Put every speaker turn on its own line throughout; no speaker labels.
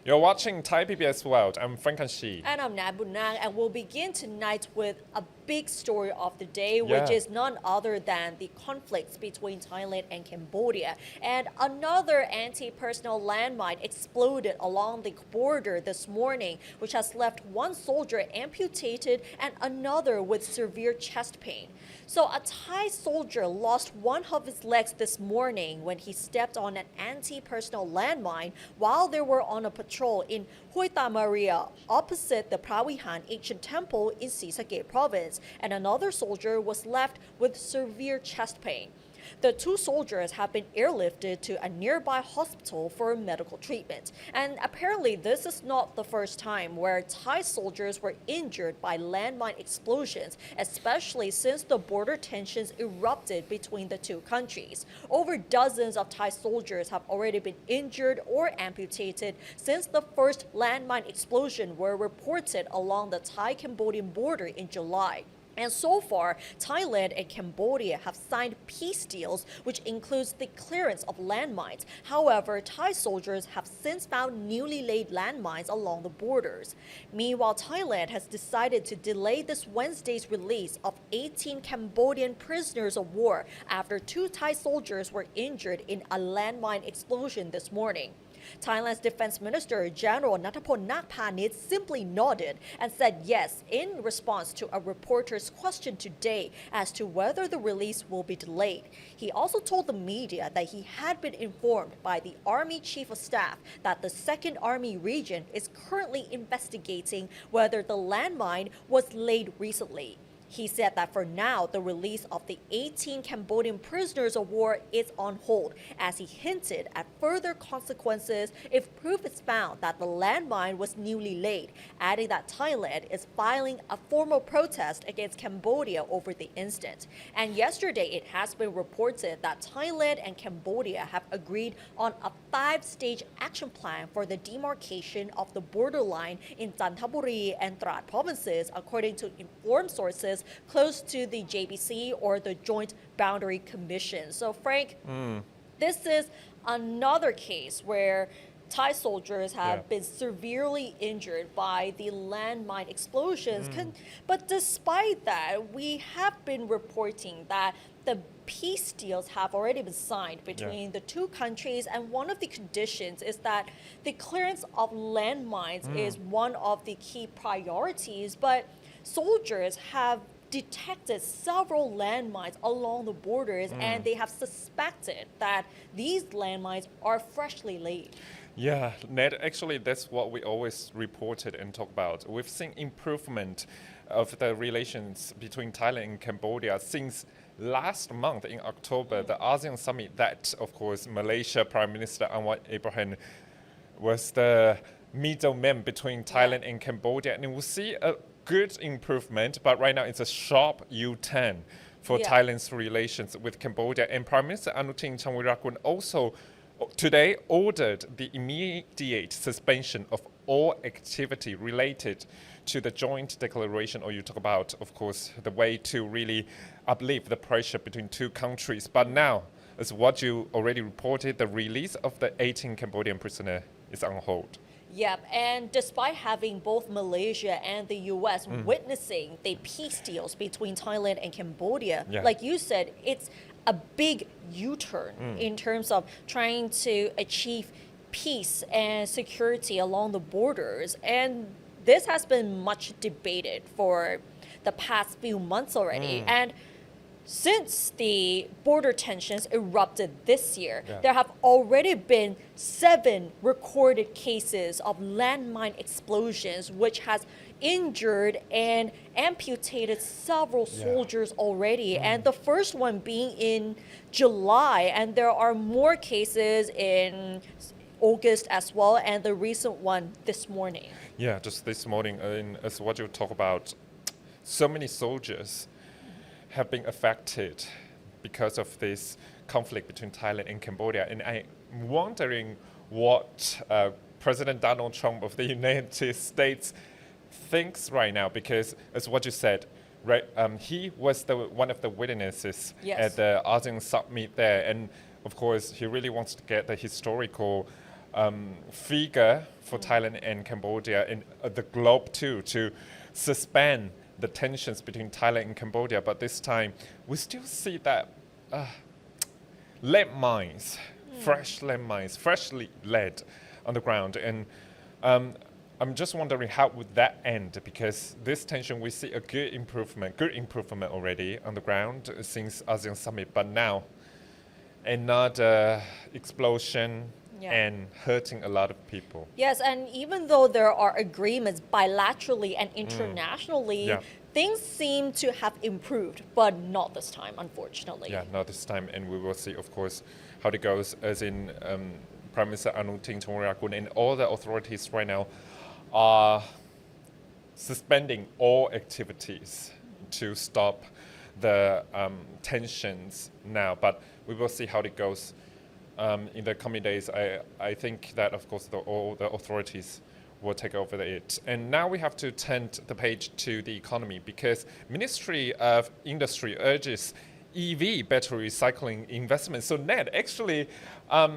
You're watching Thai PBS World. I'm Frank Shi.
And I'm Nat Bunang, and we'll begin tonight with a big story of the day, which
Yeah.
is none other than the conflicts between Thailand and Cambodia. And another anti-personnel landmine exploded along the border this morning, which has left one soldier amputated and another with severe chest pain. So a Thai soldier lost one of his legs this morning when he stepped on an anti-personnel landmine while they were on a patrol in Huayta Maria opposite the Pravihan ancient temple in Sisake province, and another soldier was left with severe chest pain. The two soldiers have been airlifted to a nearby hospital for medical treatment. And apparently this is not the first time where Thai soldiers were injured by landmine explosions, especially since the border tensions erupted between the two countries. Over dozens of Thai soldiers have already been injured or amputated since the first landmine explosion were reported along the Thai-Cambodian border in July. And so far, Thailand and Cambodia have signed peace deals, which includes the clearance of landmines. However, Thai soldiers have since found newly laid landmines along the borders. Meanwhile, Thailand has decided to delay this Wednesday's release of 18 Cambodian prisoners of war after two Thai soldiers were injured in a landmine explosion this morning. Thailand's Defense Minister General Nattapol Nakpanit simply nodded and said yes in response to a reporter's question today as to whether the release will be delayed. He also told the media that he had been informed by the Army Chief of Staff that the 2nd Army Region is currently investigating whether the landmine was laid recently. He said that for now, the release of the 18 Cambodian prisoners of war is on hold, as he hinted at further consequences if proof is found that the landmine was newly laid, adding that Thailand is filing a formal protest against Cambodia over the incident. And yesterday, it has been reported that Thailand and Cambodia have agreed on a 5-stage action plan for the demarcation of the borderline in Chanthaburi and Trat provinces, according to informed sources close to the JBC or the Joint Boundary Commission. So Frank, this is another case where Thai soldiers have been severely injured by the landmine explosions. But despite that, we have been reporting that the peace deals have already been signed between the two countries, and one of the conditions is that the clearance of landmines is one of the key priorities, but soldiers have detected several landmines along the borders, and they have suspected that these landmines are freshly laid.
Yeah, Ned, actually that's what we always reported and talk about. We've seen improvement of the relations between Thailand and Cambodia since last month in October, the ASEAN summit that, of course, Malaysia Prime Minister Anwar Ibrahim was the middleman between Thailand and Cambodia, and we'll see a good improvement, but right now it's a sharp U-turn for Thailand's relations with Cambodia. And Prime Minister Anutin Chanvirakul also today ordered the immediate suspension of all activity related to the joint declaration, or you talk about, of course, the way to really uplift the pressure between two countries. But now, as what you already reported, the release of the 18 Cambodian prisoners is on hold.
Yep, and despite having both Malaysia and the US witnessing the peace deals between Thailand and Cambodia, like you said, it's a big U-turn in terms of trying to achieve peace and security along the borders. And this has been much debated for the past few months already. And since the border tensions erupted this year, there have already been 7 recorded cases of landmine explosions, which has injured and amputated several soldiers already. And the first one being in July, and there are more cases in August as well, and the recent one this morning.
Yeah, just this morning, as what you talk about, so many soldiers have been affected because of this conflict between Thailand and Cambodia. And I'm wondering what President Donald Trump of the United States thinks right now, because as what you said, right, he was one of the witnesses at the ASEAN summit there. And of course, he really wants to get the historical figure for Thailand and Cambodia and the globe too, to suspend the tensions between Thailand and Cambodia. But this time, we still see that landmines, fresh landmines, freshly laid on the ground. And I'm just wondering how would that end, because this tension, we see a good improvement already on the ground since ASEAN summit, but now another explosion and hurting a lot of people.
Yes, and even though there are agreements bilaterally and internationally, things seem to have improved, but not this time, unfortunately.
Yeah, not this time, and we will see, of course, how it goes, as in Prime Minister Anutin Thongrakul and all the authorities right now are suspending all activities to stop the tensions now, but we will see how it goes in the coming days. I think that, of course, all the authorities will take over it. And now we have to turn the page to the economy, because Ministry of Industry urges EV battery recycling investment. So Ned, actually,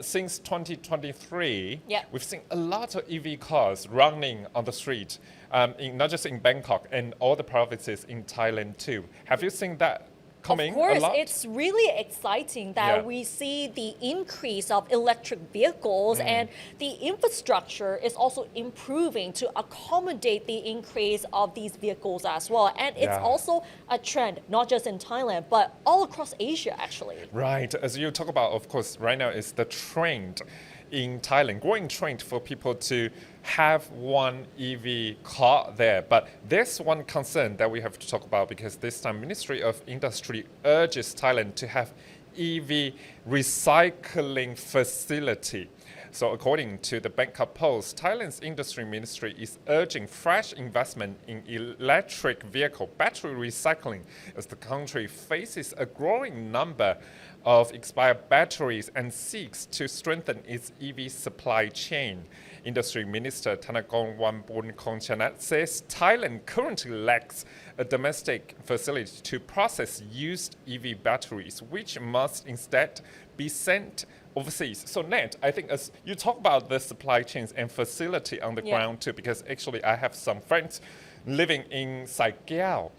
since 2023, we've seen a lot of EV cars running on the street, not just in Bangkok, and all the provinces in Thailand too. Have you seen that coming a lot?
Of course, it's really exciting that we see the increase of electric vehicles, and the infrastructure is also improving to accommodate the increase of these vehicles as well. And it's also a trend, not just in Thailand, but all across Asia, actually.
Right. As you talk about, of course, right now is the trend in Thailand, growing trend for people to have one EV car there. But there's one concern that we have to talk about, because this time Ministry of Industry urges Thailand to have EV recycling facility. So according to the Bangkok Post, Thailand's industry ministry is urging fresh investment in electric vehicle battery recycling as the country faces a growing number of expired batteries and seeks to strengthen its EV supply chain. Industry Minister Thanakong Wampun Kongchanat says Thailand currently lacks a domestic facility to process used EV batteries, which must instead be sent overseas. So Ned, I think as you talk about the supply chains and facility on the ground too, because actually I have some friends living in Saikiao.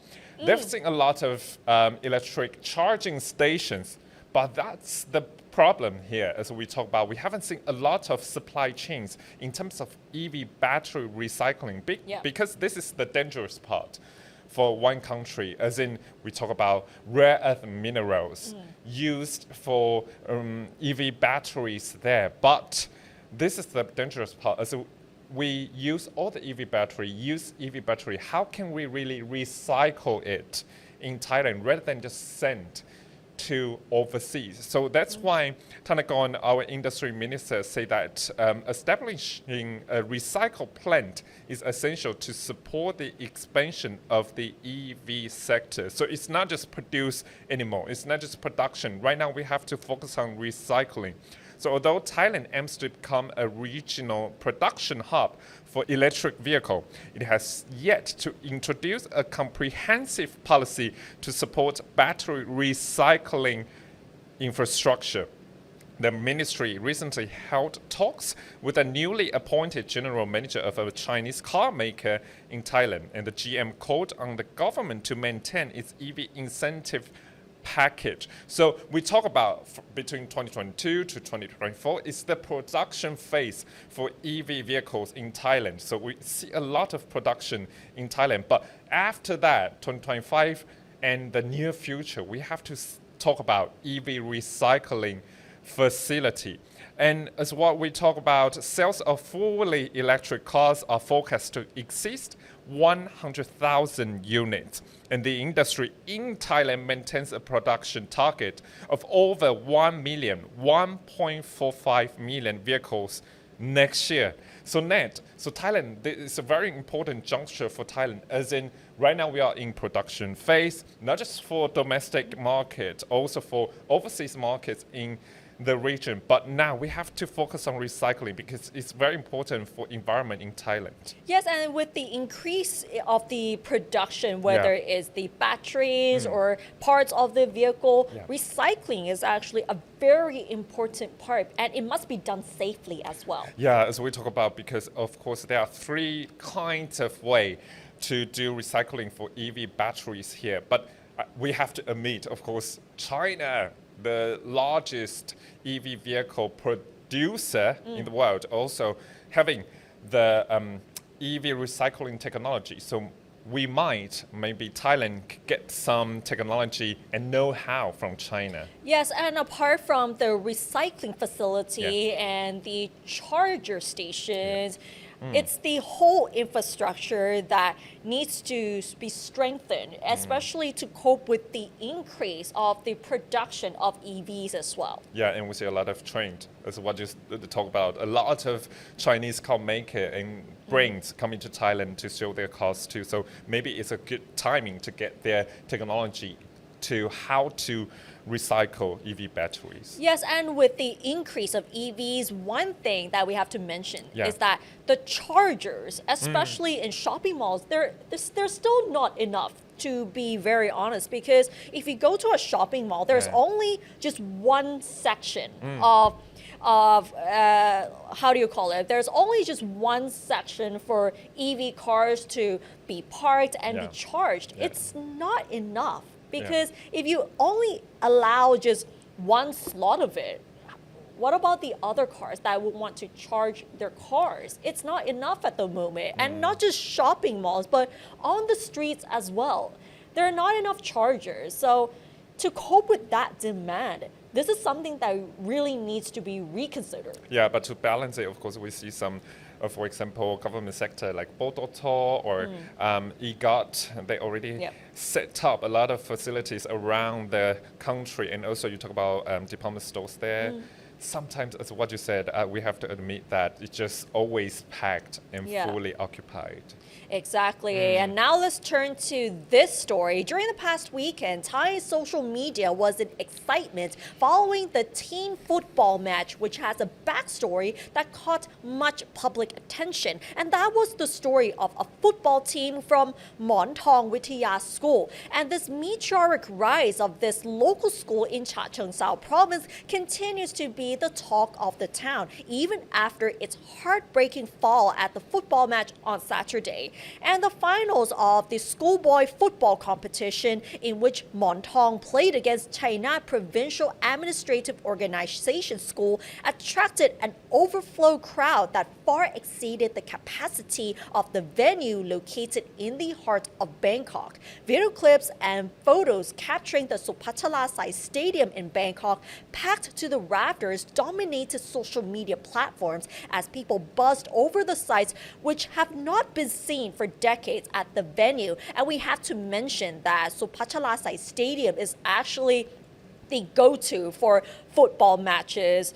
They've seen a lot of electric charging stations, but that's the problem here. As we talk about, we haven't seen a lot of supply chains in terms of EV battery recycling, because this is the dangerous part for one country, as in we talk about rare earth minerals used for EV batteries there. But this is the dangerous part. As we use all the EV battery, how can we really recycle it in Thailand rather than just send to overseas? So that's why Thanakon, our industry minister, say that establishing a recycle plant is essential to support the expansion of the EV sector. So it's not just produce anymore, it's not just production. Right now we have to focus on recycling. So although Thailand aims to become a regional production hub for electric vehicle, it has yet to introduce a comprehensive policy to support battery recycling infrastructure. The ministry recently held talks with a newly appointed general manager of a Chinese car maker in Thailand, and the GM called on the government to maintain its EV incentive package. So we talk about between 2022 to 2024 is the production phase for EV vehicles in Thailand. So we see a lot of production in Thailand. But after that, 2025 and the near future, we have to talk about EV recycling facility. And as what we talk about, sales of fully electric cars are forecast to exceed 100,000 units. And the industry in Thailand maintains a production target of over 1.45 million vehicles next year. So Thailand, this is a very important juncture for Thailand, as in right now we are in production phase, not just for domestic market, also for overseas markets in the region. But now we have to focus on recycling because it's very important for environment in Thailand.
Yes, and with the increase of the production, whether it's the batteries or parts of the vehicle, recycling is actually a very important part, and it must be done safely as well.
Yeah, as we talk about, because of course there are three kinds of way to do recycling for EV batteries here. But we have to admit, of course, China, the largest EV vehicle producer in the world, also having the EV recycling technology. So we might, maybe Thailand, get some technology and know-how from China.
Yes, and apart from the recycling facility and the charger stations, it's the whole infrastructure that needs to be strengthened, especially to cope with the increase of the production of EVs as well.
Yeah, and we see a lot of trend, as what you talk about. A lot of Chinese car maker and brands coming to Thailand to show their cars too. So maybe it's a good timing to get their technology to how to recycle EV batteries.
Yes, and with the increase of EVs, one thing that we have to mention is that the chargers, especially in shopping malls, they're still not enough, to be very honest, because if you go to a shopping mall, there's only just one section of how do you call it? There's only just one section for EV cars to be parked and be charged. It's not enough. Because if you only allow just one slot of it, what about the other cars that would want to charge their cars? It's not enough at the moment. And not just shopping malls, but on the streets as well. There are not enough chargers. So to cope with that demand, this is something that really needs to be reconsidered.
Yeah, but to balance it, of course, we see some, for example, government sector like Bototo or EGOT, they already set up a lot of facilities around the country. And also you talk about department stores there. Sometimes, as what you said, we have to admit that it's just always packed and fully occupied.
Exactly. And now let's turn to this story. During the past weekend, Thai social media was in excitement following the teen football match, which has a backstory that caught much public attention. And that was the story of a football team from Monthong Vitaya School. And this meteoric rise of this local school in Cha Cheong Sao province continues to be the talk of the town, even after its heartbreaking fall at the football match on Saturday. And the finals of the schoolboy football competition, in which Monthong played against China Provincial Administrative Organization School, attracted an overflow crowd that far exceeded the capacity of the venue located in the heart of Bangkok. Video clips and photos capturing the Supachala Stadium in Bangkok, packed to the rafters, dominated social media platforms as people buzzed over the sites which have not been seen for decades at the venue. And we have to mention that Supachala Stadium is actually the go-to for football matches,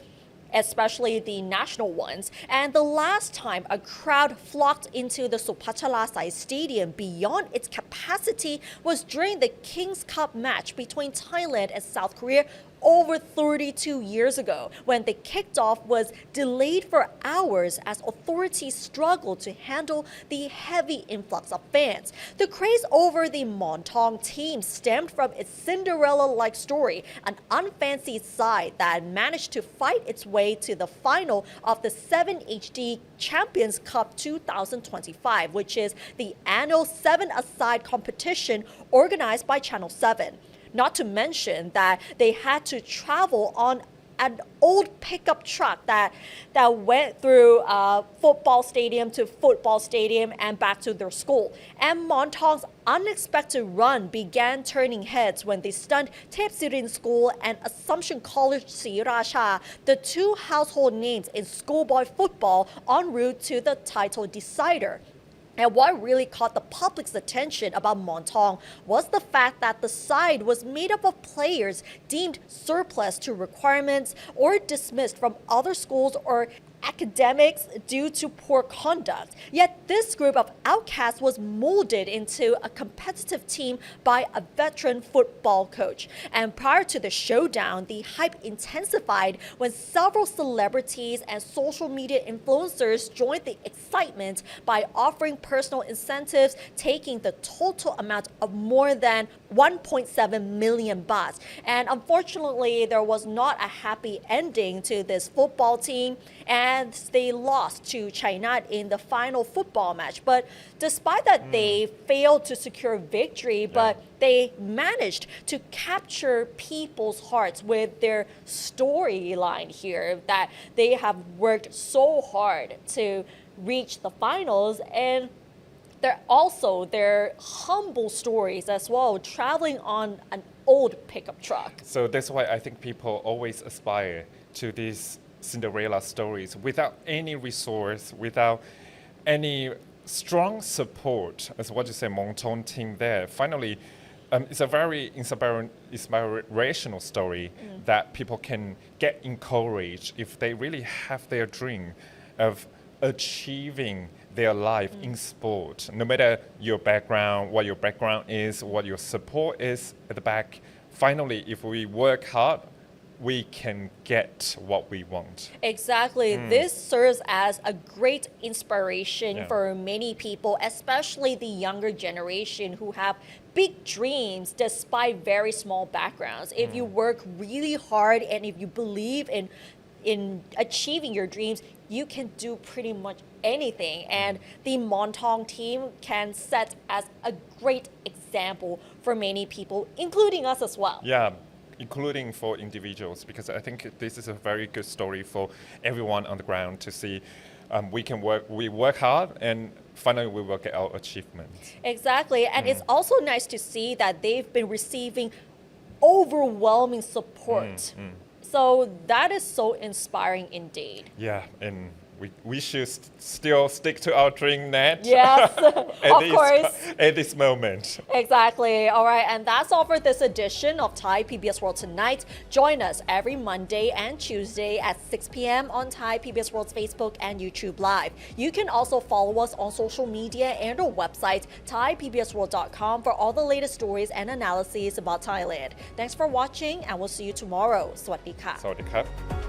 especially the national ones. And the last time a crowd flocked into the Supachala Stadium beyond its capacity was during the King's Cup match between Thailand and South Korea over 32 years ago, when the kickoff was delayed for hours as authorities struggled to handle the heavy influx of fans. The craze over the Monthong team stemmed from its Cinderella-like story, an unfancied side that managed to fight its way to the final of the 7HD Champions Cup 2025, which is the annual 7-a-side competition organized by Channel 7. Not to mention that they had to travel on an old pickup truck that went through football stadium to football stadium and back to their school. And Monthong's unexpected run began turning heads when they stunned Thep Sirin School and Assumption College Srirasha, the two household names in schoolboy football, en route to the title decider. And what really caught the public's attention about Monthong was the fact that the side was made up of players deemed surplus to requirements or dismissed from other schools or academics due to poor conduct. Yet this group of outcasts was molded into a competitive team by a veteran football coach. And prior to the showdown, the hype intensified when several celebrities and social media influencers joined the excitement by offering personal incentives, taking the total amount of more than 1.7 million baht. And unfortunately, there was not a happy ending to this football team, and they lost to China in the final football match. But despite that, they failed to secure victory, but they managed to capture people's hearts with their storyline here, that they have worked so hard to reach the finals. And they're also their humble stories as well, traveling on an old pickup truck.
So that's why I think people always aspire to these Cinderella stories without any resource, without any strong support, as what you say, Monthong team there. Finally, it's a very inspirational story that people can get encouraged if they really have their dream of achieving their life in sport. No matter your background, what your background is, what your support is at the back, finally, if we work hard, we can get what we want.
Exactly. This serves as a great inspiration for many people, especially the younger generation who have big dreams despite very small backgrounds. If you work really hard and if you believe in achieving your dreams, you can do pretty much anything. And the Monthong team can set as a great example for many people, including us as well.
Yeah, including for individuals, because I think this is a very good story for everyone on the ground to see. We work hard, and finally we will get our achievements.
Exactly. And it's also nice to see that they've been receiving overwhelming support. So that is so inspiring indeed.
Yeah, and we should still stick to our dream, Nat.
Yes, of course.
At this moment.
Exactly. All right, and that's all for this edition of Thai PBS World Tonight. Join us every Monday and Tuesday at 6 p.m. on Thai PBS World's Facebook and YouTube Live. You can also follow us on social media and our website, thaipbsworld.com, for all the latest stories and analyses about Thailand. Thanks for watching, and we'll see you tomorrow. สวัสดีค่ะ
สวัสดีครับ